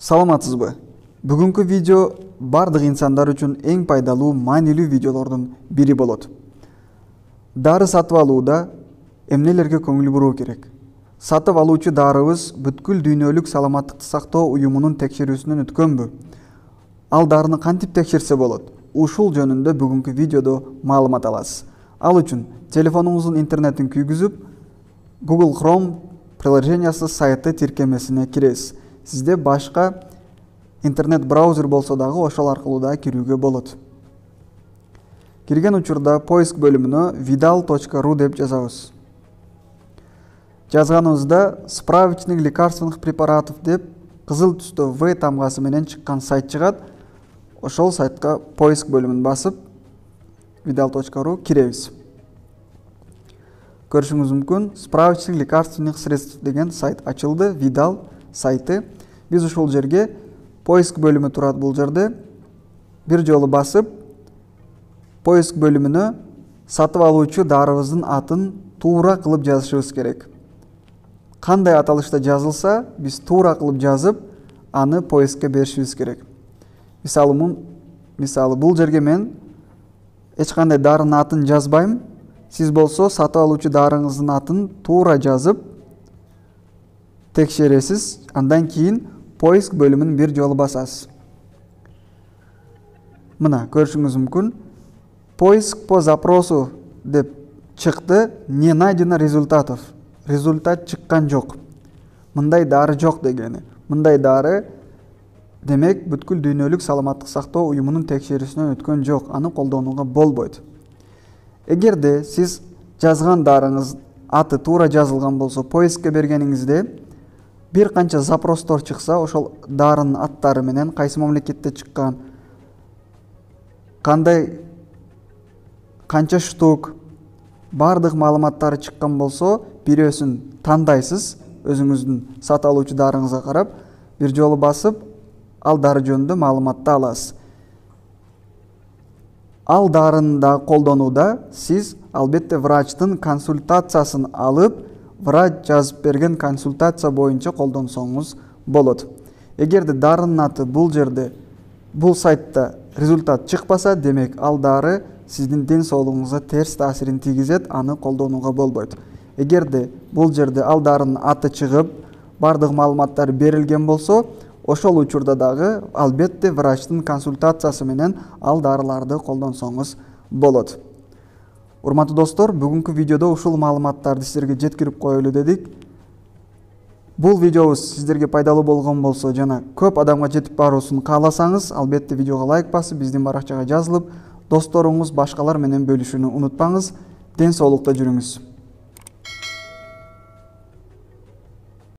Саламатсызбы? Бүгүнкү видео бардык инсандар үчүн эң пайдалуу, маанилүү видеолордун бири болот. Дары сатып алууда эмнелерге көңүл буруу керек? Сатып алуучу дарыбыз бүткүл дүйнөлүк саламаттыкты сактоо уюмунун текшерүүсүнөн өткөнбү? Ал дарыны кантип текшерсе болот? Ушул жөнүндө бүгүнкү видеодо маалымат аласыз. Ал үчүн телефонуңуздун интернетин күйгүзүп, Google Chrome приложениясы сайты тиркемесине киресиз. Сизде башка интернет браузер болсо дагы ошол аркылуу да кирүүгө болот. Кирген учурда поиск бөлүмүнө vidal.ru деп жазабыз. Жазганыбызда справочник лекарственных препаратов деп кызыл түстө В тамгасы менен чыккан сайт чыгат. Ошол сайтка поиск бөлүмүн басып vidal.ru киребиз. Көрүшүңүз мүмкүн, справочник лекарственных средств деген сайт ачылды. Vidal сайты. Биз ушул жерге поиск бөлүмү турат. Бул жерде бир жолу басып, поиск бөлүмүнө сатып алуучу дарыбыздын атын туура кылып жазышыбыз керек. Кандай аталышта жазылса, биз туура кылып жазып, аны поискке беришибиз керек. Мисалы, бул жерге мен эч кандай дарынын атын жазбайм. Сиз болсо сатып алуучу дарыңыздын атын туура жазып, текшересиз, андан кийин поиск бөлүмүн бир жолу басасыз. Мына көрүшүңүз мүмкүн, поиск по запросу деп чыкты, не найдено результатов. Результат чыккан жок. Мындай дары жок дегени. Мындай дары демек бүткүл дүйнөлүк саламаттык сактоо уюмунун текшерүүсүнөн өткөн жок. Аны колдонууга болбойт. Эгерде сиз жазган дарыңыз аты туура жазылган болсо, поискке бергениңизде бир канча запростор чыкса, ошол дарынын аттары менен кайсы мамлекетте чыккан, канча штук, бардык маалыматтары чыккан болсо, бирөөсүн тандайсыз, өзүңүздүн сатып алуучу дарыңызга карап, бир жолу басып, ал дары жөнүндө маалыматты аласыз. Ал дарыны да колдонууда сиз албетте врачтын консультациясын алып, врач жазып берген консультация боюнча колдонсоңуз болот. Эгерде дарынын аты бул жерде, бул сайтта результат чыкпаса, демек ал дары сиздин ден соолугуңузга терс таасирин тийгизет, аны колдонууга болбойт. Эгерде бул жерде ал дарынын аты чыгып, бардык маалыматтар берилген болсо, ошол учурда дагы албетте врачтын консультациясы менен ал дарыларды колдонсоңуз болот. Урматтуу достор, бүгүнкү видеодо ушул маалыматтарды сиздерге жеткирип коелу дедик. Бул видеобуз сиздерге пайдалуу болгон болсо жана көп адамга жетип баруусун кааласаңыз, албетте видеого лайк басып, биздин баракчага жазылып, досторуңуз башкалар менен бөлүшүүнү унутпаңыз. Ден соолукта жүрүңүз.